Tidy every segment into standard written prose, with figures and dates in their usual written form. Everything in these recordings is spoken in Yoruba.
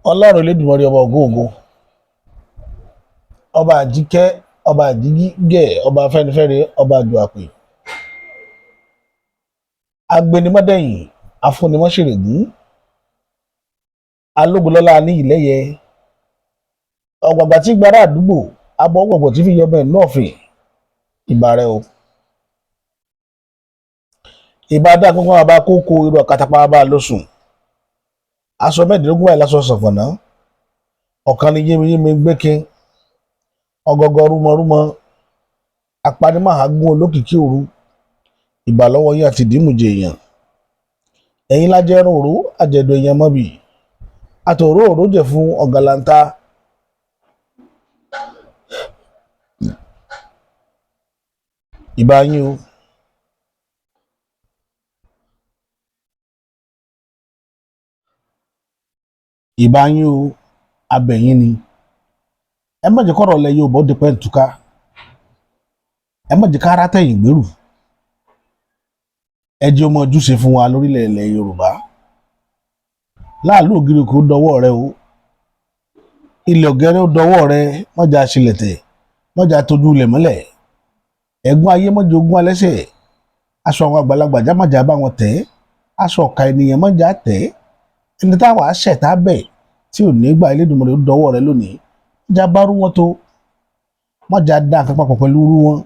Ọlọ́run Elédùmarè ọba ògóògó, ọba àjíkẹ́, ọba àjígẹ̀, ọba afẹ́nifẹ́re, ọba àjùàpè, agbénimọ́dẹ̀yìn, afúnimọ́ṣèrègún, alógunlọ́lá ní ìlẹ́yẹ, ọ̀gbàgbà tí gbára àdúgbò, abọ́gbọ̀gbọ̀ tí fi yọmọ ẹ̀ náà fè, ìbà rẹ o. Ìbà dá gbogbo àbá kókó irú ọ̀katapá bá lóṣùn, aṣọ mẹ́ẹ̀ẹ́dógún báyìí lásọ ṣọ̀fọ̀nà, ọ̀kan ní yémiyémi gbékin, ọgọgọ rúmọrúmọ, apanimáhàgún olókìkí òru, ìbà lọ́wọ́ yín àti ìdímùjẹ èèyàn. Ẹ̀yin lájẹrun òró àjẹdọ̀ èèyàn mọ́bì, àtòró òró jẹ fún ọ̀gàlàntà. Ìbà yín o. Ìbà yín o, abẹ̀yìn ni. Ẹ má jẹ́ kọ́rọ̀ lẹ Yorùbá ó di pẹ́ ntúká. Ẹ má jẹ́ kára tẹ̀yìn gbèrú. Ẹ jẹ́ ọmọ ojúṣe fún wa lórílẹ̀ ilẹ̀ Yorùbá. Láàlú ògiri kò dọwọ́ rẹ o. Ilẹ̀ ọ̀gẹ́rẹ́ ó dọwọ́ rẹ, mọ́jà ṣílẹ̀tẹ̀, mọ́jà tójú ilẹ̀ mọ́lẹ̀. Ẹ̀gún ayé mọ́jà ogún alẹ́sẹ̀. Aṣọ àwọn àgbàlagbà jámàjà bá wọn tẹ̀. Aṣọ ọ̀ka ènìyàn mọ́jà tẹ̀. Ẹni táwa ṣẹ̀tá bẹ̀ tí ò ní gbà Elédùmarè ó dọwọ́ rẹ lónìí. Mọ́jà bá rú wọn tó. Mọ́jà dá nǹkan papọ̀ pẹ̀lú rú wọn.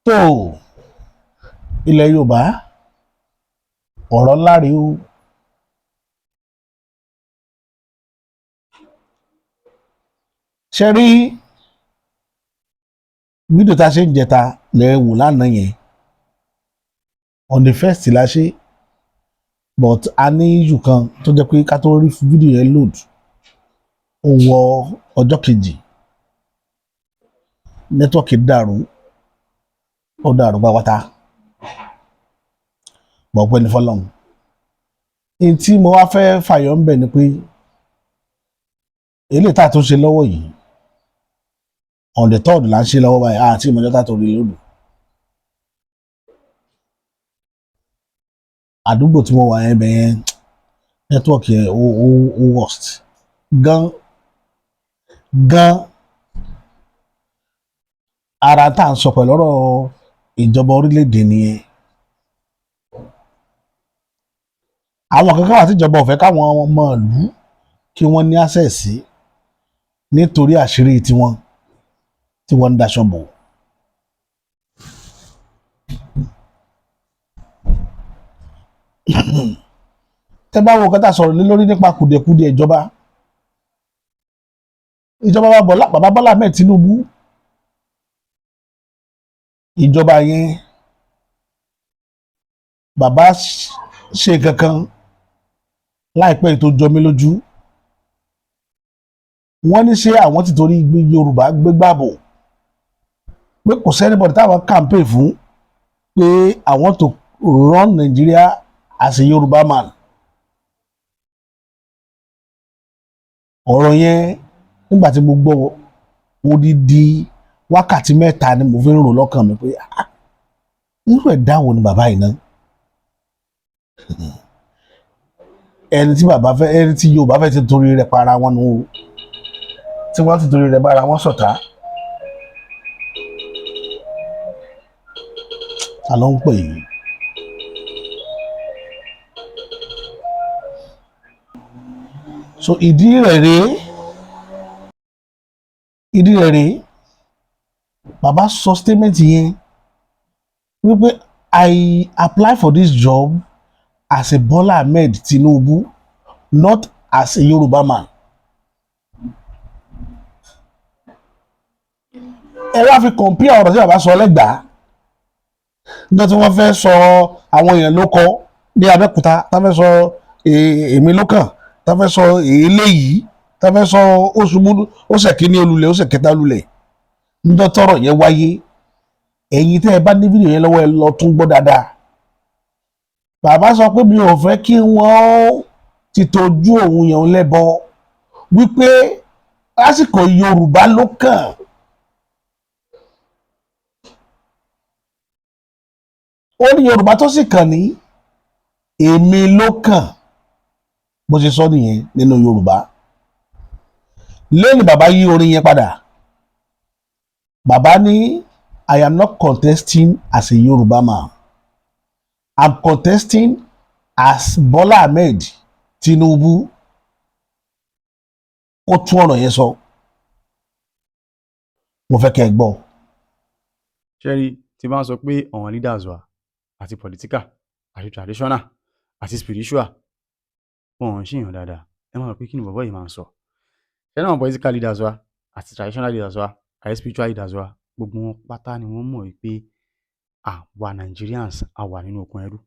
Tó ilẹ̀ Yorùbá, ọ̀rọ̀ ńlá rèé o. Ṣé rí fídíò tá a ṣe ń jẹta lẹ wò lánàá yẹn on the first la ṣe, but a ní issue kan tó jẹ́ pé ká tó rí fídíò yẹn load ó wọ ọjọ́ kejì, nẹ́tíwọ́ọ̀kì dàrú, ó dàrú pátápátá, bọ̀pẹ́ ní fọlọ́run. Èyí tí mo wá fẹ́ fàyọ̀ ń bẹ̀ ni pé eléyìí tá a tó ṣe lọ́wọ́ yìí on the third là ń ṣe lọ́wọ́ báyìí àti ìmọ̀jọ́ tá a tó rí lódò. Àdúgbò tí mo wà yẹn bẹ̀ yẹn nẹ́tíwọ́ọ̀kì yẹn ó worst gan. Ara tá à ń sọ pẹ̀lú ọ̀rọ̀ ìjọba orílẹ̀-èdè nìyẹn. Àwọn kankan wà tí ìjọba ò fẹ́ káwọn ọmọ ìlú kí wọ́n ní access sí nítorí àṣírí tiwọn tí wọ́n ń daṣọ bò. Tẹ́ bá wo kọ́tà sọ̀rọ̀ lé lórí nípa kùdìẹ̀kudiẹ ìjọba bàbá Bọ́lá Ahmed Tinubu, ìjọba yẹn bàbá ṣe kankan láìpẹ́ tó jọ mí lójú. Wọ́n ní ṣé àwọn ti torí Yorùbá gbégbàbò pé kò sẹ́nibọ̀dì táwọn campaign fún pé àwọn to run Nigeria as a Yorùbá man. Ọ̀rọ̀ yẹn nígbà tí mo gbọ́ odidi wákàtí mẹ́ta ni mo fi ń rò lọ́kàn mi pé irú ẹ̀dá wo ni bàbá yìí náà. Ẹni tí Yorùbá fẹ́ ti torí rẹ̀ para wọn nù o, tí wọ́n ti torí rẹ̀ bára wọn ṣọ̀tá. Ta ló ń pè yìí? So ìdí rẹ̀ rèé bàbá sọ statement yẹn wípé I apply for this job as a Bola Ahmed Tinubu, not as a Yoruba man. Ẹ wá fi compare ọ̀rọ̀ tí bàbá sọ lẹ́gbàá nígbà tí wọ́n fẹ́ sọ àwọn èèyàn ló kọ́ ní Abẹ́òkúta, tá fẹ́ sọ èmi ló kàn, tá fẹ́ sọ eléyìí, tá fẹ́ sọ oṣùbù ó ṣe kíní olùlẹ̀ ó ṣe kẹta olùlẹ̀. Níjọ́ tọ́rọ̀ yẹn wáyé, ẹ̀yin tẹ́ ẹ bá ní fídíò yẹn lọ́wọ́ ẹ lọ tún gbọ́ dáadáa. Bàbá sọ pé mi ò fẹ́ kí wọ́n ti tọ́jú òun yẹn lẹ́bọ wípé lásìkò Yorùbá ló kàn. Ó ní Yorùbá tó sì kàn ní èmi ló kàn. bó ṣe sọ nìyẹn nínú Yorùbá. Lẹ́yìn bàbá yí orin yẹn padà, bàbá ní I am not contesting as a Yorùbá man, I'm contesting as Bola Ahmed Tinubu. Ó tún ọ̀rọ̀ yẹn sọ, mo fẹ́ kẹ́ ẹ gbọ́. ṣẹ́rí tí bá ń sọ pé àwọn leaders wa àti political àti traditional àti spiritual wọn ò ń ṣèyàn dáadáa, ẹ máa rò pé kí ni bàbá yìí máa ń sọ. ṣẹ́rí àwọn political leaders wa àti traditional leaders wa àti spiritual leaders wa gbogbo wọn pátá ni wọ́n mọ̀ wípé àwa Nigerians a wà nínú okùn ẹrú.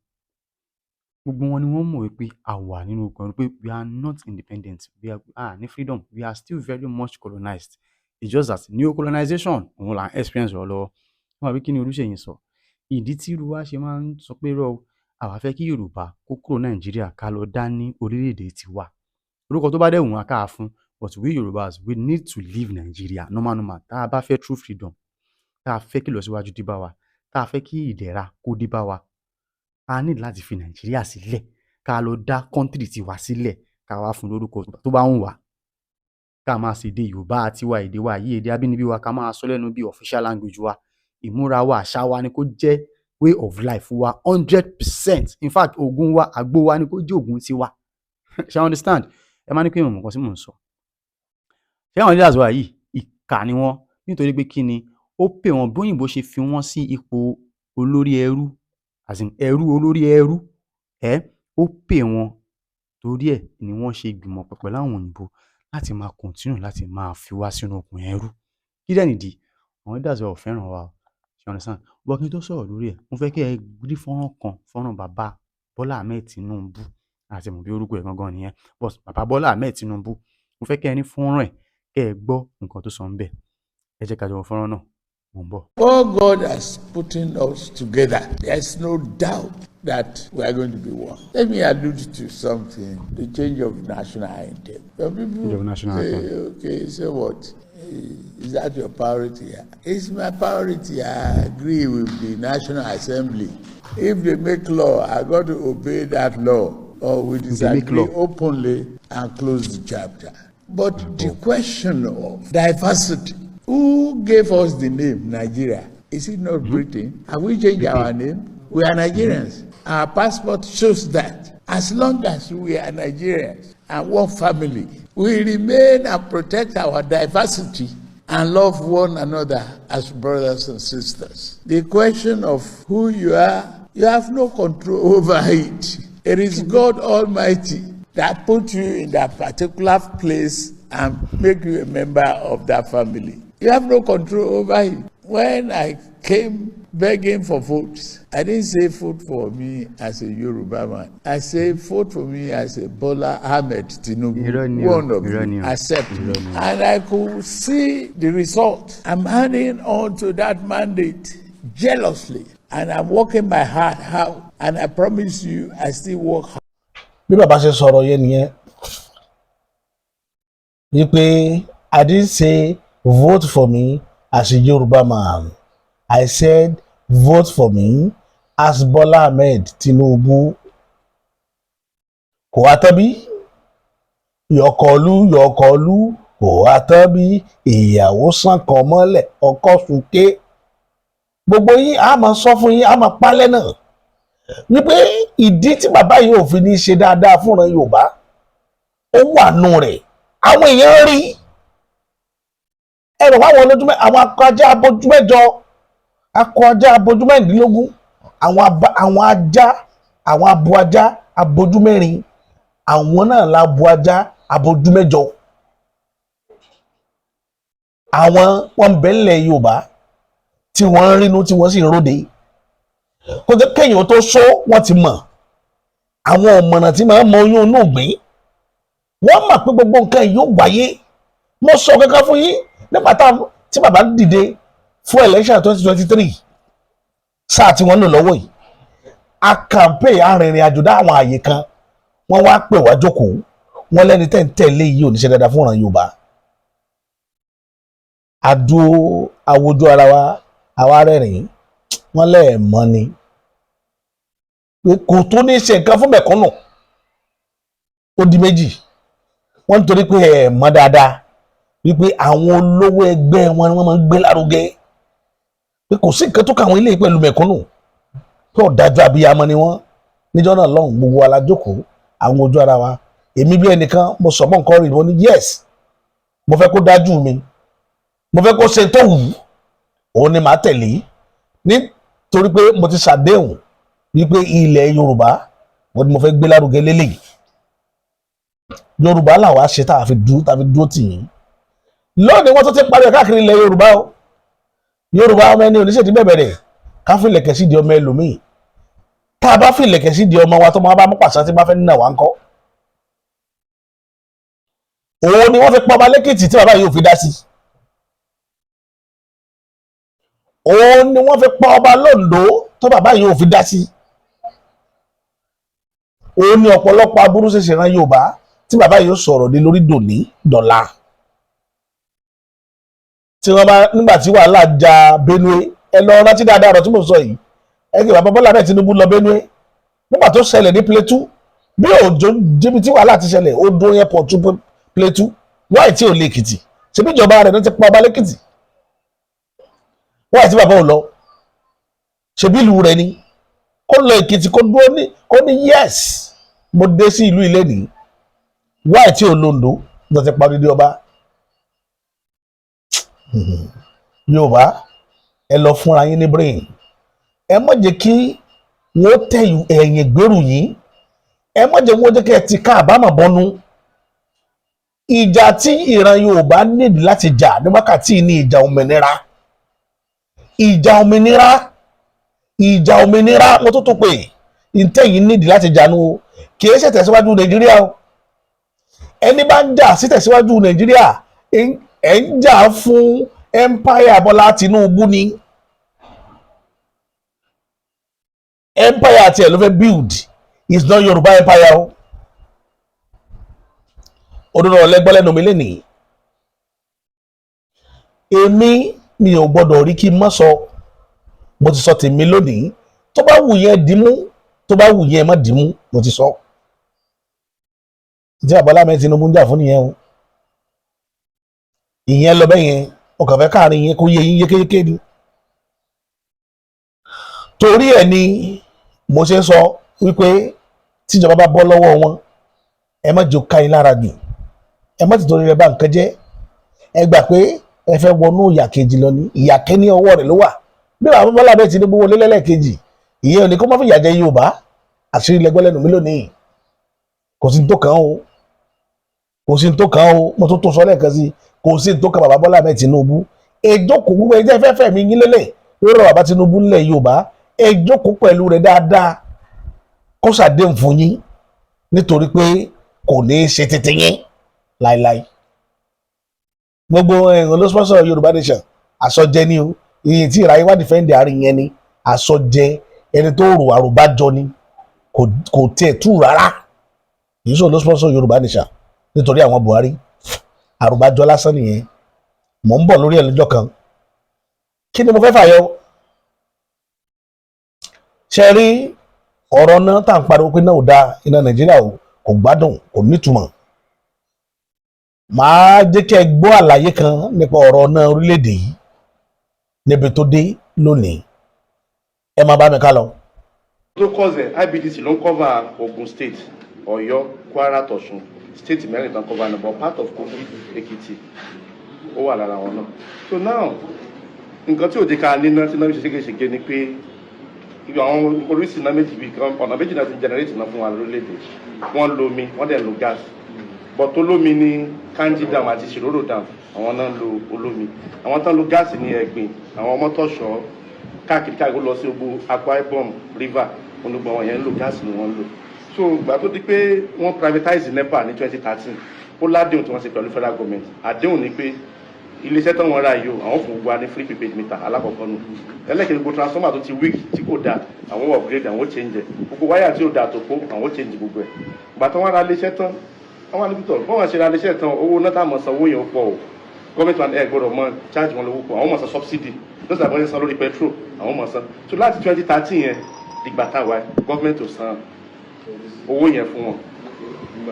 Gbogbo wọn ni wọ́n mọ̀ wípé a wà nínú okùn ẹrú, pé we are not independent, we are ní freedom, we are still very much colonized. It's just that neo colonization òun là ń experience lọ́wọ́. Wọ́n àbí kí ni Olúṣèyí sọ, ìdí tí irú wa ṣe máa ń sọ pé rọ àwa fẹ́ kí Yorùbá kó kúrò Nàìjíríà ká lọ dá ní orílẹ̀-èdè tiwa, orúkọ tó bá dẹ̀ wù wá ká fún, but we Yorùbás we need to leave Nigeria normal tá a bá fẹ́ true freedom, tá a fẹ́ kí ìlọsíwájú dé bá wa, tá a fẹ́ kí ìdẹ̀ra kó dé bá wa, a need láti fi Nàìjíríà sílẹ̀ ká lọ dá country tiwa sílẹ̀ ká wá fún lórúkọ tó bá wù wá, ká máa ṣe èdè Yorùbá àtiwa, èdè wa yìí, èdè abínibí wa ká máa sọ lẹ́nu bí official language wa, ìmúra wa, àṣà wa ni kó jẹ́ way of life wa 100%. In fact ògùn wa, àgbo wa ni kó jẹ́ ògùn tiwa. ṣé understand? ẹ máa ní pé ìmọ̀ nǹkan tí mò ń sọ. ṣé àwọn leaders wa yìí ìkà ni wọ́n, nítorí pé kí ni ó pè wọ́n bí òyìnbó ṣe fi wọ́n sí ipò olórí ẹrú, as in ẹrú olórí ẹrú, ó pè wọ́n, torí ẹ̀ ni wọ́n ṣe gbìmọ̀ pọ̀ pẹ̀lú àwọn òyìnbó láti máa continue láti máa fi wá sínú okùn ẹrú. Kí dẹ̀ nìdí? àwọn leaders wa ò fẹ́ràn wa o, you understand? But kí n tó sọ̀rọ̀ lórí ẹ̀, mo fẹ́ kí ẹ rí fọ́nrán bàbá Bọ́lá Ahmed Tinubu, àti mọ̀ bí orúkọ ẹ̀ gangan nìyẹn, but bàbá Bọ́lá Ahmed Tinubu, mo fẹ́ kí ẹ ní fọ́nrán ẹ̀, kẹ́ ẹ gbọ́ nǹkan tó sọ ń bẹ̀. Ẹ jẹ́ ká jọ wo fọ́nrán náà, mò ń bọ̀. All God has put us together. There's no doubt that we are going to be one. Let me allude to something, the change of national anthem. Some people say, okay, so what? Is that your priority? It's my priority. I agree with the National Assembly. If they make law, I got to obey that law, or we disagree openly and close the chapter. But the question of diversity, who gave us the name Nigeria? Is it not Britain? Have we changed our name? We are Nigerians. Our passport shows that. As long as we are Nigerians and one family, we remain and protect our diversity and love one another as brothers and sisters. The question of who you are, you have no control over it. It is God Almighty that put you in that particular place and make you a member of that family. You have no control over it. When I came begging for votes, I didn't say vote for me as a Yoruba man. I say vote for me as a Bola Ahmed Tinubu. One of you accept me. And I could see the result. I'm handing on to that mandate jealously. And I'm working my heart out. And I promise you, I still work hard. Bí bàbá ṣe sọ̀rọ̀ yẹn nìyẹn, wípé I didn't say vote for me as a Yoruba man. I said vote for me as Bola Ahmed Tinubu. Kò wá tán bí yọkọlú kò wá tán bí ìyàwó sàn kan mọ́lẹ̀ ọkọ súnké. Gbogbo yín a máa sọ fún yín, a máa pálẹ̀ náà wípé ìdí tí bàbá yìí ò fi ní ṣe dáadáa fúnra Yorùbá ó wà nù rẹ̀. Àwọn èèyàn rí ẹ̀rọ àwọn olójúmọ́, àwọn akọ ajá abojú mẹ́jọ, akọ ajá abojú mẹ́rìndínlógún, àwọn ajá, àwọn abo ajá abojú mẹ́rin, àwọn náà la abo ajá abojú mẹ́jọ. Àwọn wọn bẹ̀lẹ̀ Yorùbá tí wọ́n ń rínú tí wọ́n sì ń róde. Kò jẹ́ kéèyàn tó sọ wọ́n ti mọ̀. Àwọn ọ̀mọ̀ràn tí máa ń mọ oyún inú ìgbín, wọ́n mọ̀ pé gbogbo nǹkan yìí yóò wáyé. Mo sọ kankan fún yín nígbà tí bàbá dìde fún election 2023 sáà tí wọ́n lò lọ́wọ́ yìí. A campaign arìnrìn àjò dá àwọn àyè kan, wọ́n wá pè wá jókòó, wọ́n lẹ́ni tẹ̀lé yìí ò ní ṣe dáadáa fún ìran Yorùbá. Àdúró àwòjú ara wa, àwa rẹ́rìn-ín, wọ́n lẹ́ẹ̀mọ́ ni pé kò tó ní ṣe nǹkan fún mẹ̀kúnnù. ó di méjì wọ́n nítorí pé ẹ̀ mọ̀ dáadáa wípé àwọn olówó ẹgbẹ́ wọn ni wọ́n máa ń gbé lárugẹ pé kò sí nǹkan tó kàwọn ilé pẹ̀lú mẹ̀kúnnù pé ọ̀dájú abiyamọ ni wọ́n níjọ́ náà lọ́hùn gbogbo wa la jókòó àwọn ojú ara wa èmi bí ẹnìkan mo sọ mọ́ nǹkan rí mo ní yes mo fẹ́ kó dájú mi mo fẹ́ kó ṣe tó wù òun ni màá tẹ̀lé nítorí pé mo ti ṣàdéhùn wípé ilẹ̀ Yorùbá wọ́n ni mo fẹ́ gbé lárugẹ lélẹ́yìí Yorùbá làwa ṣe tá a fi dúró tì yín lónìí wọ́n tó ti parí ẹ̀ káàkiri ilẹ̀ Yorùbá o Yorùbá ọmọ ẹni oníṣèdí bẹ̀bẹ̀rẹ̀ ká fi ìlẹ̀kẹ̀ sí di ọmọ ẹlòmíì tá a bá fi ìlẹ̀kẹ̀ sí di ọmọ wa tó máa bá mú pàṣẹ tí bá fẹ́ nínà wá ń kọ́ òun ni wọ́n fi pọ́ ọba lẹ́kìtì tí bàbá yìí ò fi dá sí òun ni wọ́n fi pọ́ ọba lóńdó tó bàbá yìí ò fi dá sí òun ni ọ̀pọ̀lọpọ̀ aburú ṣe ṣèràn Yorùbá tí bàbá yìí ó sọ̀rọ̀ ní lórí dòní dọ̀la tí wọ́n bá nígbà tí wàhálà ja Benue ẹ lọ rántí dáadáa ọ̀rọ̀ tí mo sọ yìí ẹ kì bàbá Bọ́lá bẹ́ẹ̀ Tinubu lọ Benue nígbà tó ṣẹlẹ̀ ní Plateau bí òjò débi tí wàhálà ti ṣẹlẹ̀ ó dún airport Plateau wáyé tí ò lè Èkìtì ṣebí ìjọba rẹ̀ ló ti pa ọba lẹ́kìtì wáyé tí bàbá ò lọ ṣebí ìlú rẹ̀ ni kó lọ Èkìtì kó dúró ní kó ní yes mo dé sí ìlú ilé nìyí wáyé tí ò lóńdó ló ti pa dídí ọba Yorùbá ẹ lọ fúnra yín ní brain ẹ má jẹ́ kí wọ́n tẹ ẹ̀yìn gbèrú yín ẹ má jẹ́ wọ́n jẹ́ kí ẹ ti ká àbámọ̀ bọ́nú ìjà tí ìran Yorùbá nídìí láti jà ní wákàtí ní ìjà òmìnira wọ́n tó pé ìtẹ̀yìn nídìí láti jà nù kì í ṣe tẹ̀síwájú Nàìjíríà o ẹni bá ń jà sí tẹ̀síwájú Nàìjíríà ẹ̀ ń jà fún empire Bọ́lá Tinubu ni empire àti ẹ̀ ló fẹ́ build is not Yorùbá empire o òdodo ọ̀lẹ́gbọ́n lẹ́nu mi lénìí èmi mi ò gbọ́dọ̀ rí kí n má sọ mo ti sọ tèmi lónìí tó bá wù yẹn dìímú tó bá wù yẹn má dìímú mo ti sọ ìjẹ́ Bọ́lá mẹ́ Tinubu ń jà fún nìyẹn o ìyẹn lọ bẹ́ẹ̀ yẹn ọkàn fẹ́ káàrin yẹn kó yé yín yékéyéké ni torí ẹ̀ ni mo ṣe ń sọ wípé tíjọba bá bọ́ lọ́wọ́ wọn ẹ má jò ká yín lára jù ẹ má ti torí rẹ bá nǹkan jẹ́ ẹ gbà pé ẹ fẹ́ wọnú ìyà kejì lọ ní ìyà kẹ́ni ọwọ́ rẹ̀ ló wà bí bàbá Bọ́lá bẹ́ẹ̀ Tinubu wọlé lẹ́lẹ́kejì ìyẹn ò ní kó má fi ìyà jẹ Yorùbá àṣírí lẹ́gbẹ́ lẹ́nu mi lónìí kò sí ní tó kàn án o mo tó sọ lẹ́ẹ̀kan sí kò sí ní tó kàn bàbá Bọ́lá bẹ́ẹ̀ Tinubu èjókòó gbogbo ẹjẹ́ fẹ́fẹ́ mi yín lélẹ̀ lórí bàbá Tinubu nílẹ̀ Yorùbá èjókòó pẹ̀lú rẹ̀ dáadáa kó ṣàdéhùn fún yín nítorí pé kò ní í ṣe tètè yín láíláí gbogbo ẹ̀rọ ló sponsor Yorùbá Nation àsọjẹ ni o iye tí ìráyé wá dìfẹ́ǹdì àárín yẹn ni àsọjẹ ẹni tó rò àròbájọ ni kò tiẹ̀ tú rárá yìí sọ ló sponsor Yorùbá Nation nítorí àwọn Buhari àròbájọ lásán nìyẹn mò ń bọ̀ lórí ẹ̀ lọ́jọ́ kan kí ni mo fẹ́ fàyọ ṣe rí ọ̀rọ̀ náà tá à ń pariwo pé náà ò dáa iná Nàìjíríà kò gbádùn kò nítumọ̀ màá jẹ́ kí ẹ gbọ́ àlàyé kan nípa ọ̀rọ̀ náà orílẹ̀-èdè yìí níbi tó dé lónìí ẹ máa bá mi ká lọ. tó kọ́sẹ̀ IBDC ló ń cover Ogun State Ọ̀yọ́ Kwara tọ̀sùn state mẹ́rin tán cover náà but part of Kogi Èkìtì ó wà lára wọn náà so now nǹkan tí ò jẹ́ ká níná tí náà ṣe ségesège ni pé ibi àwọn oríṣi náà méjì bíi kan ọ̀nà méjì náà ti generate náà fún wa lórílẹ̀‐èdè wọ́n lo omi wọ́n dẹ̀ lo gas but olómi ní Kanji dam àti Shiroro dam àwọn náà lo olómi àwọn tán lo gas ní Ẹ̀gbin àwọn Ọmọtọ́ṣọ́ káàkiri lọ sí gbogbo Akwa Ibom river olùgbọ̀n wọn yẹn ń lo gas ni wọ́n lò so ìgbà tó di pé wọ́n privatize NEPA ní 2013 ó ládéhùn tí wọ́n ṣe pẹ̀lú federal government àdéhùn ni pé iléeṣẹ́ tó wọ́n ra yìí o àwọn fún gbogbo wa ní free prepaid meter alákọ̀ọ́kọ́ nù ẹlẹ́kẹ̀ẹ́ gbogbo transformer tó ti weak tí kò dáa àwọn upgrade àwọn change ẹ̀ gbogbo wáyà tí ò dáa tó kó àwọn change gbogbo ẹ̀ ìgbà tó wọ́n ra iléeṣẹ́ tán àwọn alẹ́bìtọ̀ bọ́n wọ́n ṣe ra iléeṣẹ́ tán owó náà tá mọ̀ san owó yẹn pọ̀ o government man ẹ̀ gbọ́dọ̀ mọ charge wọn lówó pọ̀ àwọn mọ̀ san subsidy lọ́sẹ̀ àbọ̀yẹ san lórí petrol àwọn mọ̀ san so láti 2013 yẹn dìgbà táwa government ò san owó yẹn fún wọn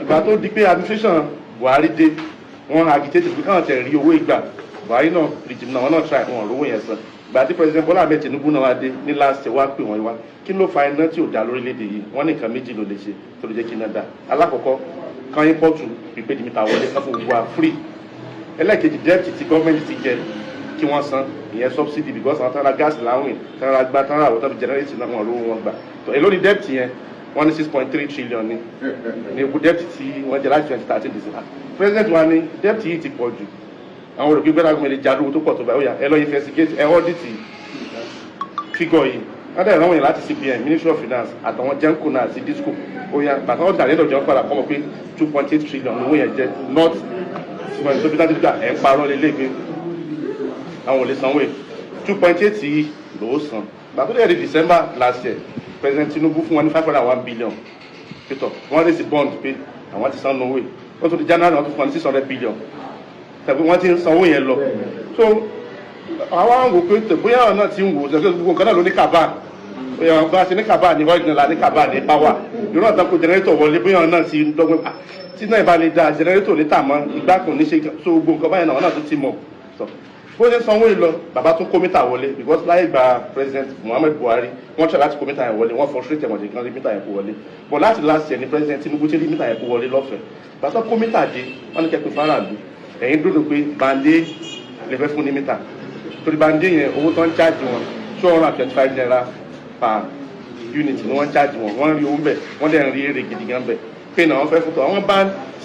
ìgbà tó di pé administration Buhari dé wọ́n agitate pé káwọn tẹ̀ rí owó ìgbà Buhari náà rìjìmù náà wọ́n náà try wọn rówó yẹn san ìgbà tí president Bola Ahmed Tinubu náà wá dé ní last year wá pè wọ́n wá kí ló fa iná tí ò dá lórílẹ̀‐èdè yìí wọ́n ní nǹkan méjì ló lè ṣe tó lè jẹ́ kí iná dá alákọ̀ọ́kọ́ kan import prepaid meter wọlé kan fún gbogbo wa free ẹlẹ́ẹ̀kejì debt tí gọ́ọ̀mẹ̀ntì ti jẹ kí wọ́n san ìyẹn subsidy because àwọn tán ra gáàsì láwìn tán ra gbá tán ra àwọn tán fi generate náà wọn lówó wọn gbà tó èló ni debt yẹn wọ́n ní 6.3 trillion ní ewu debt tí wọ́n jẹ láti 2013 December president wa ní debt yìí ti pọ̀ jù àwọn olùgbé gbẹ́dá gómìnà jà lówó tó pọ̀ tó báyìí ó yá ẹ lọ investigate ẹ audit figure yìí wọ́n dẹ̀ rán wọn yẹn láti CBN Ministry of Finance àtàwọn Genco náà àti Disco ó yá bàtà wọn dà lẹ́dọ̀ jọ padà kọ́ mọ̀ pé 2.8 trillion owó yẹn jẹ́ not ṣùgbọ́n tó fi dájú gbà ẹ̀ ń parọ́ lé lẹ́gbẹ̀ẹ́ àwọn ò lè sanwó ẹ̀ 2.8 yìí lówó san bàtà tó yẹ di December last year President Tinubu fún wọn ní 501 billion pétọ̀ wọ́n lè sí bond pé àwọn ti san owó ẹ̀ wọ́n tó di January wọ́n tó fún wọn ní 600 billion tàbí wọ́n ti ń sanwó yẹn lọ so àwọn àwọn òpin tẹ̀ bóyá àwọn náà ti ń wò ó ṣe gbogbo nǹkan náà ló ní kàbá bá ṣe ní kàbá ní wọ́n ìgbìnlá ní kàbá ní pàwà ìrọ̀ àtàkùn jẹnẹrétọ̀ wọlé bóyá àwọn náà ti ń dọ́gbọ́n tí náà ìbá lè da jẹnẹrétọ̀ ní tàmọ́ ìgbà kan ní ṣe so gbogbo nǹkan báyìí náà wọ́n náà tó ti mọ̀ bó ṣe sanwó yìí lọ bàbá tún kó mítà wọlé because láyé gba President Muhammad Buhari wọ́n ṣe láti kó mítà yẹn wọlé wọ́n frustrate ẹ̀mọ̀dé kan rí mítà yẹn kó wọlé but láti last year ní President Tinubu ti rí mítà yẹn kó wọlé lọ́fẹ̀ẹ́ bàtà kó mítà dé wọ́n ní kẹ́pẹ́ faraàlú ẹ̀yin dúró pé bande lè fẹ́ fún ní mítà torí bande yẹn owó tó ń charge wọn 225 naira per unit ni wọ́n charge wọn wọ́n rí owó bẹ̀ wọ́n dẹ̀ ń rí èrè gidi gan bẹ̀ pé náà wọ́n fẹ́ fún tọ́ àwọn bá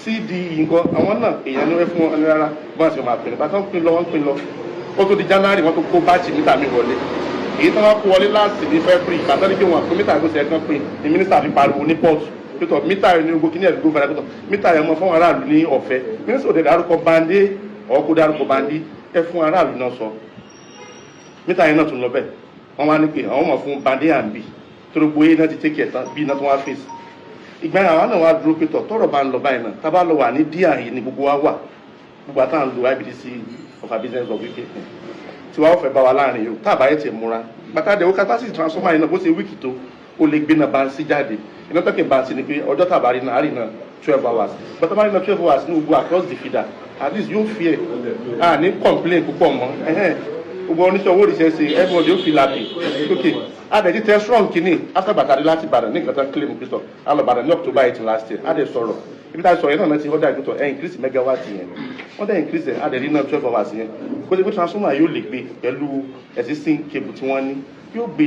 cd nǹkan àwọn náà èèyàn ní wọ́n fún wọn rárá bọ́n àti ọmọ àpẹẹrẹ bàtà pín lọ wọ́n pín lọ ó tó di January wọ́n tó kó báàjì mítà mi wọlé èyí tó wọ́n kó wọlé láti ní February bàtà ní kí wọ́n pín mítà gbèsè ẹ̀kan pín ní mínísítà fi pariwo ní port pétọ̀ mítà ní gbogbo kíní ẹ̀dùgbò fẹ́rẹ́ pétọ̀ mítà yẹn mọ fún aráàlú ní ọ̀fẹ́ mínísítà òde dárúkọ bande ọkọ̀ dárúkọ bande ẹ fún aráàlú náà sọ mítà yẹn náà tún lọ bẹ́ẹ̀ wọ́n wá ní pé àwọn ọmọ fún bande and b torí gbogbo yẹn náà ti tẹ́kì ẹ̀ tán bí iná tó wá fèsì ìgbà yẹn àwọn náà wá dúró pétọ̀ tọ́rọ̀ bá ń lọ báyìí náà tábà lọ wà ní díà yìí ni gbogbo wa wà gbogbo àtàn lo IBDC of our business of wike tí wàá fẹ́ bá wa láàrin yìí tábà yẹn ti múra gbàtàdé ó capacity transformer yìí náà bó ṣe wíìkì tó ó lè gbé náà bá ń sí jáde iná tọ́kì bá ń sí ni pé ọjọ́ tàbá rí náà á rí náà 12 hours but bá rí náà 12 hours ní gbogbo across the feeder at least yóò fi ẹ̀ ní complain púpọ̀ mọ́ gbogbo oníṣẹ́ owó ìṣẹ́ ṣe everybody ó fi lápì okay adẹ̀ ti tẹ́ strong kìíní after bàtàrí láti Ìbàdàn ní nǹkan tán claim pítọ̀ alọ́bàdàn ní October 18 last year adẹ̀ sọ̀rọ̀ ibi tá a sọ̀rọ̀ yẹn náà ti ọ̀dà ìgbìtọ̀ ẹ̀ increase megawatt yẹn wọ́n dẹ̀ increase ẹ̀ adẹ̀ rí náà 12 hours yẹn gbogbo transformer yóò lè gbé pẹ̀lú existing cable tí wọ́n ní yóò gbé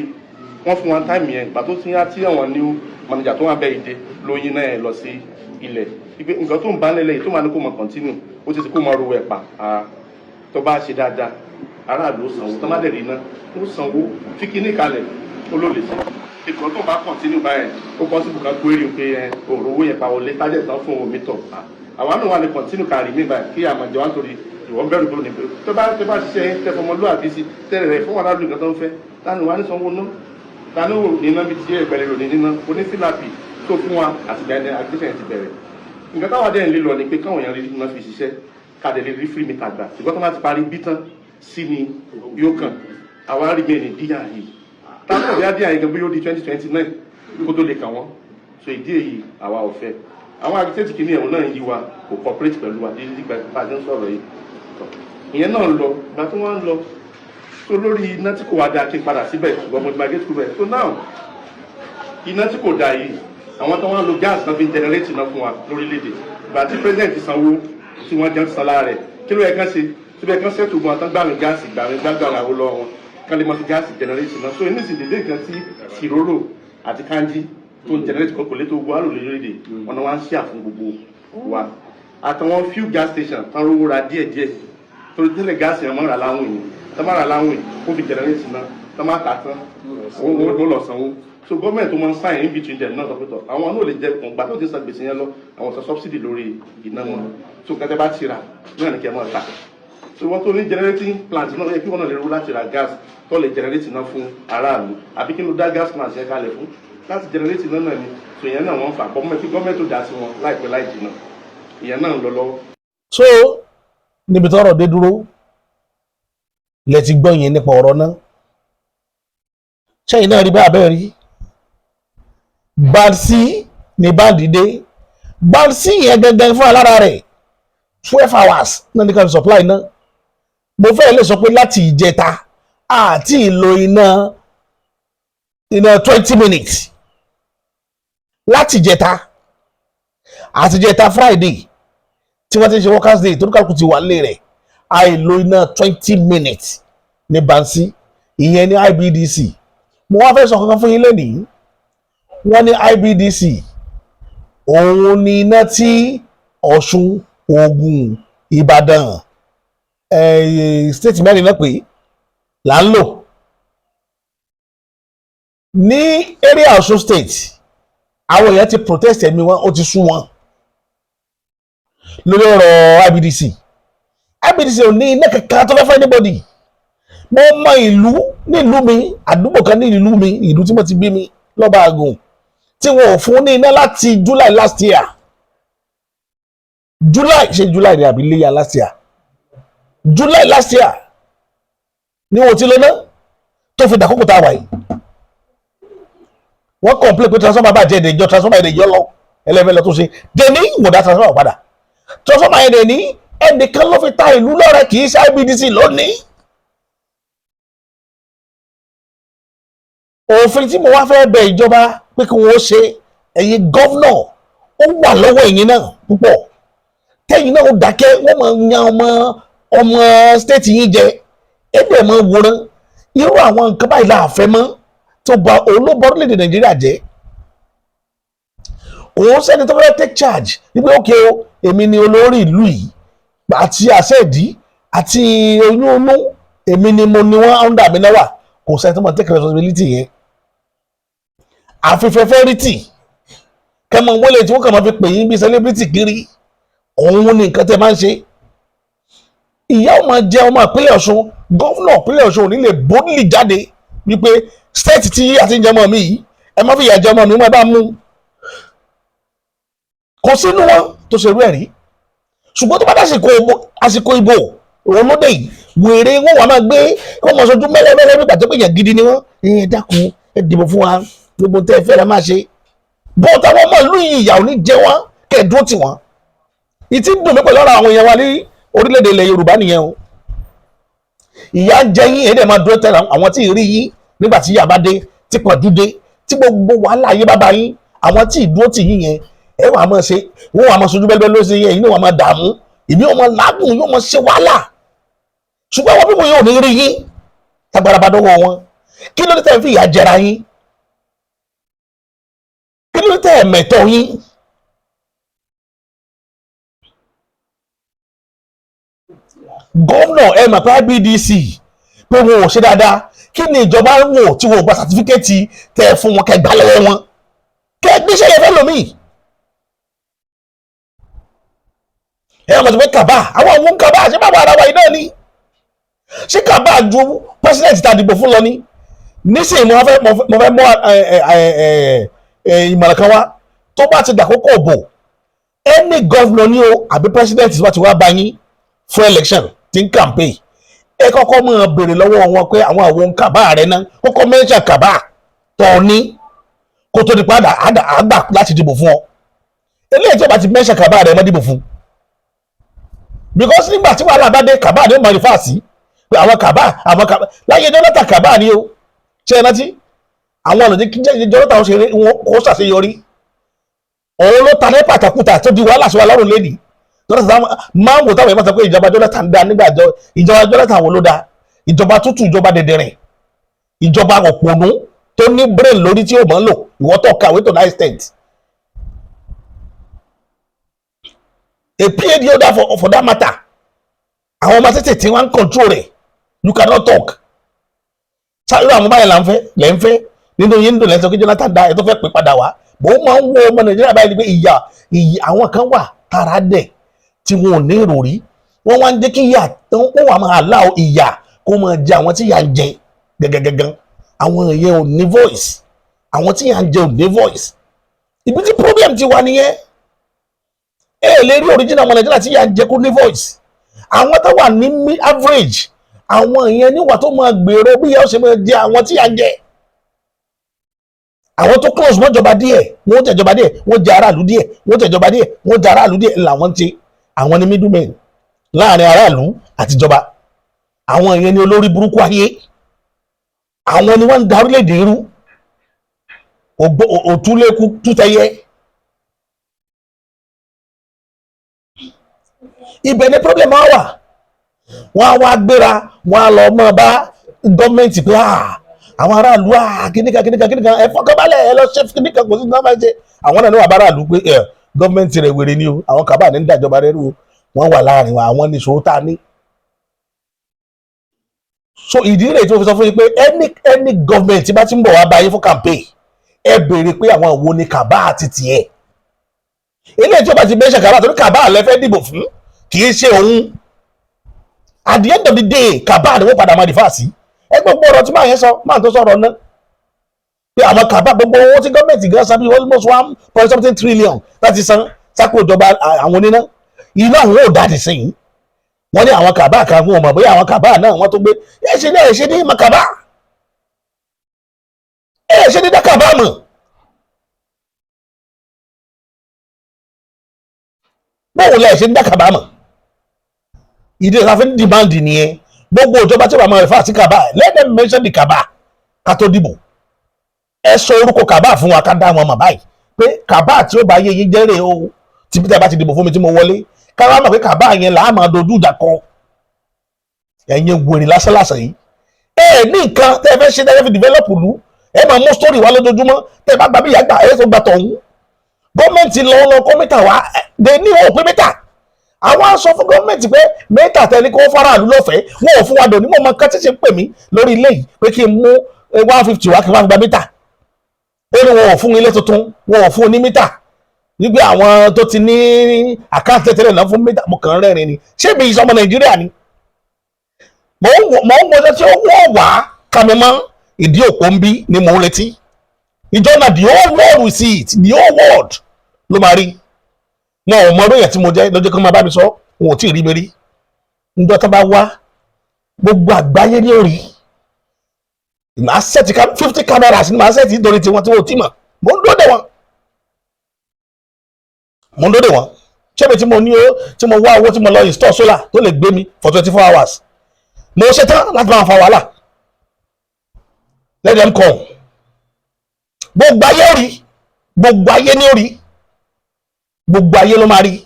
wọ́n fún wọn time yẹn gbà tó ti yá tí àwọn new manager tó wà bẹ́ẹ̀ ìdè lóyin náà lọ sí ilẹ̀ ibi nǹkan tó ń bá lẹ́lẹ̀ yìí tó máa ní kó mọ̀ continue ó ti kó mọ̀ ro ẹ̀pà tó bá ṣe dáadáa aráàlú ó sanwó tó má dẹ̀ rí iná ó sanwó fi kíní kalẹ̀ olóòlè sí ìkan tó bá continue báyẹn ó kọ́ sí bùkà query pé òòrùn owó yẹn pa wọlé tájẹ̀ tán fún omi tọ̀ àwọn náà wà ní continue kárí mi báyìí kí àmọ̀jẹ̀ wá nítorí ìwọ̀n bẹ̀rù tó ní pé tó bá ṣiṣẹ́ tẹfọmọlúwàbí sí tẹ́lẹ̀ rẹ̀ fún aráàlú nǹkan tó ń fẹ́ táwọn wà ní sanwó náà tani wo nínú bí ti ẹgbẹ̀rẹ̀ rò ní nínú onífìlàpì tó fún wa àti bẹ̀rẹ̀ àgbẹ̀sẹ̀ ti bẹ̀rẹ̀ nǹkan táwọn adé ń lé lọ ni pé káwọn èèyàn rí iná fi ṣiṣẹ́ káàdé lè rí free meter gbà ṣùgbọ́n tó máa ti parí bí tán sí ni yóò kàn àwọn arìnrìn ní díyà yìí táwọn ọ̀rẹ́ adíyà yìí gan bí yóò di 2029 kó tó lè kàn wọ́n so ìdí èyí àwa ò fẹ́ àwọn agitéètì kìíní ẹ̀wọ̀n náà yí wa kò cooperate pẹ̀lú wa dídí bá a ti ń sọ̀rọ̀ yìí ìyẹn náà lọ ìgbà tó wọ́n ń lọ so lórí iná tí kò wá dáa kí n padà síbẹ̀ ṣùgbọ́n mo ti máa gé kúrò ẹ̀ so now iná tí kò dáa yìí àwọn tó wọ́n lo gas náà fi ń generate iná fún wa lórílẹ̀‐èdè ìgbà tí president sanwó tí wọ́n jẹun san lára rẹ̀ kí ló yẹ kán ṣe síbẹ̀ kán ṣètò gbọ́n tán gbàmí gáàsì gbàgbàrà àwọn lọ́wọ́ wọn kán lè mọ fi gáàsì generate iná so nísìnyí dédé nǹkan tí Siroro àti Kanji tó ń generate kọkò létò gbọ́ àlò lórílẹ̀‐èdè wọn náà wá ń ṣíà fún gbogbo wa àtàwọn fuel gas station tán rówó ra díẹ̀díẹ̀ torí tẹ́lẹ̀ gáàsì yẹn mọ́ ra láwọn yìí tamara láwìn ó fi generate náà tamara tà tán owó lọ sanwó so gọ́ọ̀mẹ̀ntì tó máa ń sign in between them náà sọpẹ́tọ̀ àwọn náà lè jẹ́ ọgbà tó ti san gbèsè yẹn lọ àwọn sọ subsidy lórí iná wọn so kẹtẹ bá ti rà náà ní kí ẹ máa ta so wọ́n tó ní generating plant náà yẹ kí wọ́n náà lè ro láti ra gas tó lè generate náà fún aráàlú àbí kí ló dá gas plant yẹn kalẹ̀ fún láti generate náà náà ni so ìyẹn náà wọ́n fà gọ́ọ̀mẹ̀ntì tó dá sí wọn láìpẹ́ láì jìnnà ìyẹn náà ń lọ lọ́wọ́. so níbi tọ́rọ̀ dé dúró lẹ ti gbọ́ yẹn nípa ọ̀rọ̀ náà ṣẹ́yìn náà rí bá abẹ́ rí band C ní báńdì dé Bansi yẹn gangan fún alára rẹ̀ 12 hours náà ní ká fi supply iná. Mo fẹ́ lè sọ pé láti ìjẹta àti ìlò iná 20 minutes láti ìjẹta àti ìjẹta Friday tí wọ́n ti ṣe workers day tó ní kálukú ti wà nílé rẹ̀ àìlò iná 20 minutes ní Bansi ìyẹn ní IBDC. Mo wá fẹ́ sọ kankan fún yín lónìí, wọ́n ní IBDC òun ni iná tí Ọ̀ṣun, Ògùn, Ìbàdàn state mẹ́rin náà pé là ń lò ní area Ọ̀ṣun state. Àwọn èèyàn ti protest ẹ̀mí wọn, ó ti sú wọn lórí ọ̀rọ̀ IBDC. IBDC ò ní iná kankan tó fẹ́ fẹ́ anybody. Mo mọ ìlú nílùú mi, àdúgbò kan ní ìlú mi, ìlú tí mo ti bí mi lọ́ba àgùn, tí wọn ò fún ní iná láti July last year. July ni àbí léyà last year? July last year ni wọn ò ti lọ́nà tó fi dàkókò tá a wà yìí. Wọ́n complain pé transformer bàjẹ́ ìdèjọ́, transformer ìdèjọ́ lọ ẹlẹ́fẹ́ lọ tó ṣe dẹni ìwọ̀dà transformer padà. Transformer yẹn dẹ̀ ní ẹnìkan ló fi ta ìlú lọ́rẹ, kì í ṣe IBDC lónìí. Òfin tí mo wá fẹ́ bẹ̀ ìjọba pé kí wọ́n ṣe, ẹ̀yin gọ́vnọ̀ ó wà lọ́wọ́ ẹ̀yin náà púpọ̀. Tẹ́yin náà ó dákẹ́, wọ́n máa yan ọmọ state yín jẹ, ẹgbẹ́ máa wòran. Irú àwọn nǹkan báyìí la fẹ́ mọ́ tó ba olóbọ̀ orílẹ̀-èdè Nàìjíríà jẹ́. Òun sẹ́ni tó fẹ́ take charge wípé ókè o, èmi ni olórí ìlú yìí àti àṣẹ́ẹ̀dí àti oyún inú, èmi ni mo ní wọ́n under mi náà wà. Kò sẹ́ni tó máa take responsibility yẹn. Àfifẹ́fẹ́ rítì kẹ́mọ wọlé tí wọ́n kàn máa fi pè yín bí celebrity kiri, òun ni nǹkan tẹ́ máa ń ṣe. Ìyá ọmọ jẹ ọmọ ìpínlẹ̀ Ọ̀ṣun, gọ́vnọ̀ ìpínlẹ̀ Ọ̀ṣun ò ní lè boldly jáde wípé state tí àti ìjẹmọ mi yìí ẹ má fi ìyà jẹ ọmọ mi, wọ́n bá mú. Kò sínú wọn tó ṣerú ẹ̀ rí. Ṣùgbọ́n tó bá dá àsìkò ìbò òun ló dé yìí, wèrè wọn wà máa gbé wọn mọ̀ sójú mẹ́lẹ́mẹ́lẹ́ nígbà tó pé yẹn gidi ni wọ́n. Ẹ dákun ẹ dìbò fún wa, gbogbo tẹ́ ẹ fẹ́ la máa ṣe. Bó táwọn ọmọ ìlú yìí ìyà ò ní jẹ wọ́n, kẹ́ ẹ dúró tì wọ́n. Ìtí ń dùn mí pẹ̀lú ọ̀rọ̀ àwọn èèyàn wa ní orílẹ̀-èdè ilẹ̀ Yorùbá nìyẹn o. Ìyà ń jẹ yín, èdè máa dúró tẹ̀lé àwọn tí ì rí yín nígbà tí ìyà bá dé, tí pọ̀jù dé, tí gbogbo wàhálà ayé bá bá yín. Àwọn tí ì dúró tì yín yẹn ẹ wà máa ṣe, wọ́n wà máa sojú bẹ́ẹ̀ ló ṣe yẹn, ìní wà máa dààmú, ìní wọ́n máa lágùn, yóò máa ṣe wàhálà. Ṣùgbọ́n àwọn pípọ̀ yóò ní rí yín tagbára bá dọ́wọ́ wọn. Kí ló dé tẹ́ fi ìyà jẹra yín? Kí ló dé tẹ́ mẹ̀tọ́ yín? Gómìnà ẹ mọ̀ pé IBDC pé wọn ò ṣe dáadáa, kí ni ìjọba ń wò tí wọn ò gba sàtífíkẹ́ẹ̀tì tẹ́ fún wọn, kẹ́ gbà lọ́wọ́ wọn, kẹ́ gbéṣẹ́ yẹn fẹ́ lómi. Ẹ mọ̀ sí pé kàbá, àwọn òun kàbá ṣé bàbá ara wa yìí náà ni? Ṣé kàbá ju pẹ́sidẹ̀ntì tá a dìbò fún lọ ní? Nísìnyí mo fẹ́ mọ ìmọ̀ràn kan wá, tó bá ti dàkókò òbò, any governor ni o àbí pẹ́sidẹ̀ntì tó bá ti wá bá yín fún election tí ń campaign, ẹ kọ́kọ́ máa béèrè lọ́wọ́ wọn pé àwọn àwọn kàbá rẹ náà kọ́kọ́ mẹ́ṣà kàbá tọ̀ ní kó tó di padà àgbà láti dìbò fún ọ. Eléyìí tí ó bá ti mẹ́ṣà kàbá rẹ mọ́ dìbò fún. Because nígbà tí wàhálà bá dé kàbá ni ó máa rí fáàsì pé àwọn kàbá láyé Jonathan kàbá ni o. Ṣé ẹ rántí àwọn ọ̀nà tí Jonathan ó ṣàṣeyọrí, òun ló ta ní pàtàkùtà tó di wàhálà sí wa lọ́rùn lẹ́nìí. Jonathan máa ń wò táwọn èèyàn sọ pé ìjọba Jonathan dá nígbà ìjọba Jonathan wo ló dá? Ìjọba tútù, ìjọba dẹdẹrìn, ìjọba òpònú tó ní brain lórí tí ó mọ̀ ń lò, ìwọ tó kàwé to that extent. A PhD holder for that matter, àwọn ọmọ tètè tí wọ́n ń control rẹ̀, you cannot talk. Sáré àwọn báyìí lẹ́ ń fẹ́ nínú yín dùn lẹ́sọ̀ kí Jonathan dá ẹ̀ tó fẹ́ pè padà wá. Bó máa ń wo ọmọ Nàìjíríà báyìí pé ìyà àwọn kan wà tara dẹ̀ tí wọn ò ní ìròrí, wọ́n wá ń jẹ́ kí ìyà tó ń wà máa láò ìyà kó máa jẹ àwọn tí ìyà ń jẹ gẹ́gẹ́gẹ́gán. Àwọn èèyàn ò ní voice, àwọn tí ìyà ń jẹ ò ní voice. Ibi tí problem ti wà nìyẹn. Lè rí original ọmọ Nàìjíríà tí ìyà ń jẹ kó ní voice. Àwọn tó wà ní average, àwọn èèyàn níwà tó máa gbèrò bí ìyà ó ṣe máa jẹ àwọn tí ìyà ń jẹ. àwọn tó close mọ́ ìjọba díẹ̀ wọ́n jẹ ìjọba díẹ̀ wọ́n jẹ aráàlú díẹ̀ wọ́n jẹ ìjọba díẹ̀ wọ́n jẹ aráàlú díẹ̀ làwọn ń ṣe. Àwọn ni middlemen láàrin aráàlú àti ìjọba. Àwọn ìyẹn ni olórí burúkú ayé. Àwọn ni wọ́n ń da orílẹ̀-èdè irú. Òtúlẹ̀kù tútẹ̀yẹ. Ibẹ̀ ni problem wà. Wọ́n á wá gbéra wọ́n á lọ mọ́ bá gọ́ọ̀mẹ̀ntì pé àwọn aráàlú kíníkan ẹ fọkànbalẹ̀ ẹ lọ ṣe kíníkan kò sí ní wọ́n máa ń ṣe. Àwọn náà ní wà bá aráàlú pé gọ́ọ̀mẹ̀ntì rẹ̀ wèrè ni o, àwọn kàbá ní ìdájọba rẹ̀ rú o, wọ́n wà láàrin wa, àwọn ní ìṣòro tá a ní. So ìdí rẹ̀ tó fi sọ fún yín pé any government bá ti ń bọ̀ wá bá yín fún campaign ẹ béèrè pé àwọn wo ni kàbá àti tiẹ̀. Ilé ìjọba ti bẹ́ẹ̀ ṣe kàbá torí kàbá lẹ fẹ́ dìbò fún kì í ṣe òun. At the end of the day kàbá ni wọ́n padà máa dìfà sí. Ẹ gbogbo ọ̀rọ̀ tí máa yẹn sọ máa tó sọ̀rọ̀ náà pé àwọn kàbá gbogbo owó tí gọ́ọ̀mẹ̀ntì gan san bí almost 1.something trillion láti san sákò ìjọba àwọn oníná iná àwọn ò dáàdì sí i. Wọ́n ní àwọn kàbá kan fún ọmọ bóyá àwọn kàbá náà wọ́n tó gbé ẹ ṣe ní makàbá ẹ ṣe ní dákàbá mọ̀. Báwo lẹ ṣe ní dákàbá mọ̀? Ìdí ìsàfẹ́ ní dìmáàndì nìyẹn. Gbogbo ìjọba tí wàá máa rẹ̀fà sí kàbá let them mention the kàbá ká tó dìbò. Ẹ sọ orúkọ kàbá fún wa ká dá wọn mọ̀ báyìí pé kàbá tí ó bá yé yín jẹ́rè o tí Peter bá ti dìbò fún mi tí mo wọlé ká wá mọ̀ pé kàbá yẹn là á máa dojú ìjà kọ. Ẹ̀yin wèrè lásánlàsàn yìí ẹ ní nǹkan tẹ́ ẹ fẹ́ ṣe tẹ́ ẹ fi develop lù ẹ máa mú story wá lójoojúmọ́ tẹ́ ẹ bá gbà bí ìyá gbà ẹ tó gbà tọ̀hún. Gọ́ọ̀mẹ̀ntì lọ kó mẹ́ta wá dé ní òpé mẹ́ta. Àwọn aṣọ fún gọ́ọ̀mẹ̀ntì pé mẹ́ta tẹ́ni kó faraàlú lọ́fẹ̀ẹ́ wọn ò fún wa dòní mọ̀ ọmọ kan tí ṣe ń pè mí lórí ilé yìí pé kí n mú 150 wá kí n wá gba mítà. Ó ní wọn ò fún ilé tuntun wọn ò fún ní mítà nígbà àwọn tó ti ní àkáǹtì tẹ́lẹ̀ náà fún mítà mo kàn ń rẹ́rìn ni ṣé mi ìsọmọ Nàìjíríà ni. Mò ń gbọ́dọ̀ tí ó wọ́ wá kàmi mọ́ ìdí òpó ń bí ni mò ń retí. Ìjọ náà the whole world will see it the whole world ló máa rí. Wọn ò mọ lóyè tí mo jẹ́ lọ́jọ́ kan máa bá mi sọ wọn ò tí ì rí mi rí. Níjọ́ tó bá wá gbogbo àgbáyé ní orí màá sẹ́ẹ̀tì 50 cameras ni màá sẹ́ẹ̀tì nítorí tiwọn tí wọn ò tí mọ̀ mo ń dóde wọn. Ṣébi tí mo ní o tí mo wá owó tí mo lọ install solar tó lè gbé mi for 24 hours. Mo ṣe tán láti máa fa wàhálà. Let them come. Gbogbo ayé rí gbogbo ayé ní orí gbogbo ayé ló máa rí.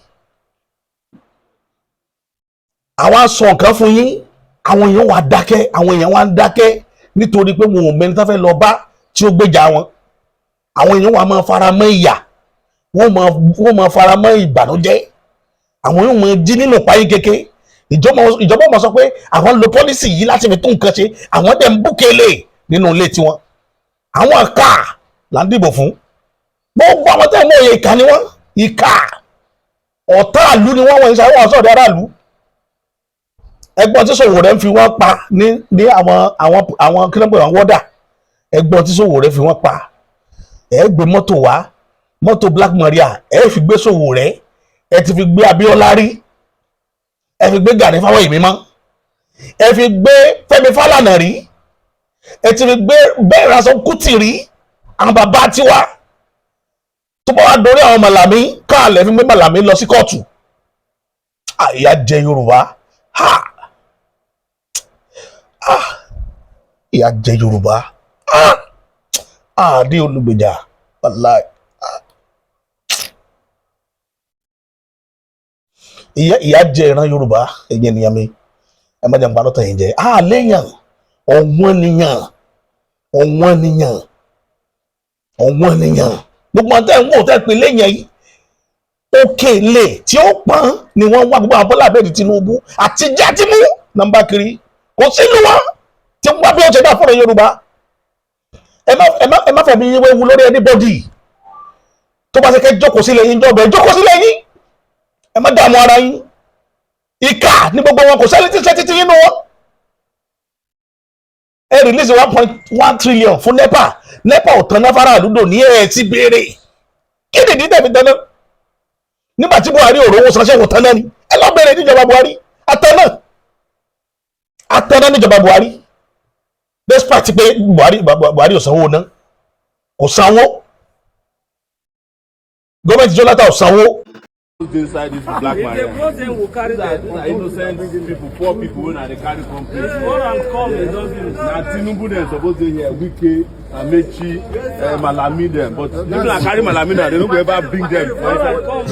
Àwọn aṣọ nǹkan fún yín àwọn èèyàn wà dákẹ́ àwọn èèyàn wà ń dákẹ́ nítorí pé wọn ò mẹ́ni tó fẹ́ lọ bá tí ó gbèjà wọn. Àwọn èèyàn wà máa fara mọ́ ìyà wọ́n máa fara mọ́ ìbànújẹ́. Àwọn èèyàn máa jí nínú páyé kéke. Ìjọba máa sọ pé àwọn lo pọ́lísì yìí láti fi tún nǹkan ṣe àwọn dẹ̀ ń búkẹ́lẹ̀ nínú ilé tiwọn. Àwọn ìkà là ń dìbò fún. Gbogbo àwọn tẹ̀ mọ́ òye ìkà ni wọ́n ìkà ọ̀tá àlú ni wọ́n ìṣàwọ̀ wọn sọ̀dọ̀ aráàlú. Ẹgbọ́n tí Sowore ń fi wọ́n pa ní àwọn kílọ̀pù àwọn wọ́dà ẹgbọ́n tí Sowore fi wọ́n pa ẹ gbé mọ́tò wá mọ́tò Black Maria ẹ fi gbé Sowore ẹ ti fi gbé Abíọ́lá rí ẹ fi gbé Gani Fáwẹ́hìnmí ẹ fi gbé Fẹ́mi Fálànà rí ẹ ti fi gbé bẹ́ẹ̀ Ransome Kuti rí àwọn bàbá tiwa tó bá wá dorí àwọn Màlàmí káàlẹ̀ fi gbé Màlàmí lọ sí kóòtù. Ìyà jẹ Yorùbá ìyà jẹ Yorùbá àdé olùgbèjà wàláì ìyà jẹ ìran Yorùbá ẹ̀yẹ nìyẹn mi ẹ má jẹ́ nípa lọ́tọ̀ yìí jẹ́ léèyàn ọ̀wọ́n nìyàn gbogbo ọ̀tẹ́ ń wò tẹ́ pé léèyàn yìí òkèlè tí ó pọ́n ni wọ́n wá gbogbo àwọn Bọ́lá Ahmed Tinubu àti játìmú nàmbá kiri kò sínú wọn tí wọ́n wá bí ó ṣe dá fọ́nà Yorùbá ẹ má fẹ̀mí yín wéwu lórí anybody tó bá ṣe kẹ́ jókòó sílẹ̀ yín jọ̀bẹ̀ jókòó sílẹ̀ yín ẹ má dààmú ara yín ìkà ní gbogbo wọn kò sẹ́ni tí títí yín nù wọn. Ẹ release 1.1 trillion fún NEPA ò tán náà fara àlùdò ní ẹ̀ ti béèrè kí nìdí tẹ̀mí tán náà nígbà tí Buhari ò rówó sanṣẹ́ wò tán náà ni ẹ lọ bẹ̀rẹ̀ níjọba Buhari àtẹ̀nà níjọba Buhari despite pé Buhari ò sanwó náà kò sanwó gọ́ọ̀mẹ̀ntì Jonathan ò sanwó. Inside this black man. These are innocent people, poor people when they carry complaints. Now Tinubu them supposed to hear Wike, Amechi, Malami them, but people that carry Malami now they don't ever bring them.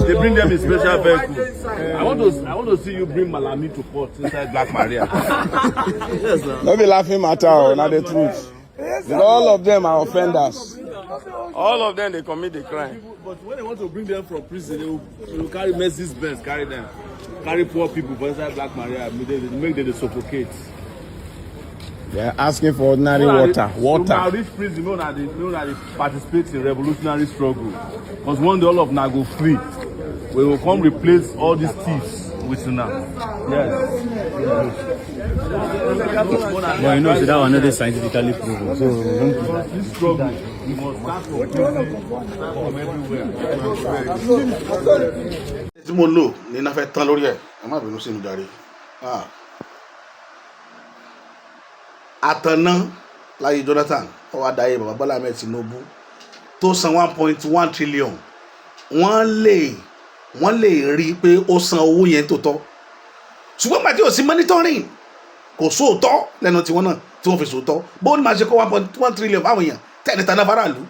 They bring them in special vehicles. I want to see you bring Malami to port inside Black Maria. No be laughing matter, not the truth. Because all of them are offenders. All of them they commit the crime. But when they want to bring them from prison, they will carry Mercedes Benz, carry them, carry poor people for inside Black Maria, they make them suffocate. They are asking for ordinary water. Now this prison, you know that they participate in revolutionary struggle. Because one day all of them go free, we will come replace all these thieves with now. Yes. But you know, so that one not scientifically proven. So this struggle, we must start from everywhere. tí mo lò ní iná fẹ́ tán lórí ẹ̀ ẹ má bínú sí mi jàre. Àtàná láyé Jonathan ọwọ́ adáyé bàbá Bọ́lá Ahmed Tinubu tó san 1.1 trillion wọ́n lè rí i pé ó san owó yẹn tó tọ́ ṣùgbọ́n pàtí ò sí monitoring kò sóòótọ́ lẹ́nu tiwọn náà tí wọ́n fi sóòótọ́ bó ní máa ṣe kó 1.1 trillion fáwọn èèyàn tẹ́ẹ̀nìta náà faraàlú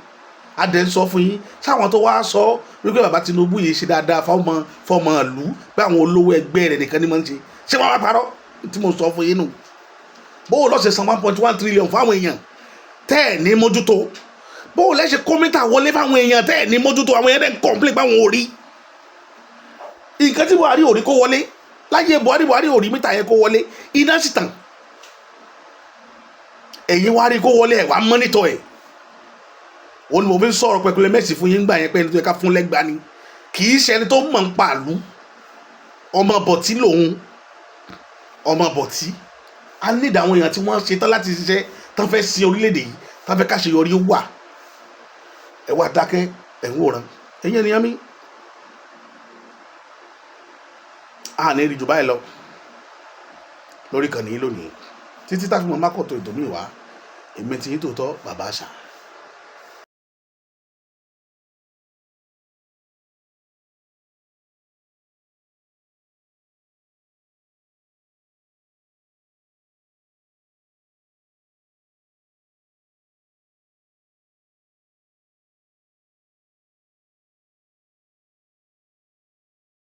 adé ń sọ fún yín sáwọn tó wá sọ wípé bàbá Tinubu yìí ṣe dáadáa fọmọ ìlú pé àwọn olówó ẹgbẹ́ rẹ̀ nìkan ní máa ń ṣe wọ́n wá parọ́ tí mo sọ fún yín nù bó lọ́ọ́ ṣe san 1.1 trillion fáwọn èèyàn tẹ́ẹ̀ ní mójútó bó lẹ́ ṣe kọ́mítà wọlé fáwọn èèyàn tẹ́ẹ̀ ní mójútó àwọn èèyàn dẹ̀ ń kọ̀m̀plé báwọn ò rí nǹkan tí Buhari ò rí kó wọlé láyé Buhari ò rí mítà yẹn kó wọlé iná sì tàn ẹ̀yin wá rí kó wọlé ẹ̀ wá mọ́nítọ̀ ẹ̀ ó ní mo fi ń sọ̀rọ̀ pẹ̀kúlẹ̀ mẹ́sì fún yín gbà yẹn pé ẹni tó yẹ ká fún lẹ́gbàá ni kì í ṣe ẹni tó mọ̀ ń pàlú ọmọ bọ̀tí lòun ọmọ bọ̀tí a ní ìdá àwọn èèyàn tí wọ́n ṣe tán láti ṣiṣẹ́ tán fẹ́ sin orílẹ̀-èdè yìí tán fẹ́ káṣeyọrí ó wà ẹ wá dákẹ́ ẹ̀ ń wòran ẹ̀yin ènìyàn mi a ní rí jù báyìí lọ lórí kan nìyí lónìí títí táfi mọ́ mákòtò ètò mi wá èmi ti yín tòótọ́ bàbá àṣà.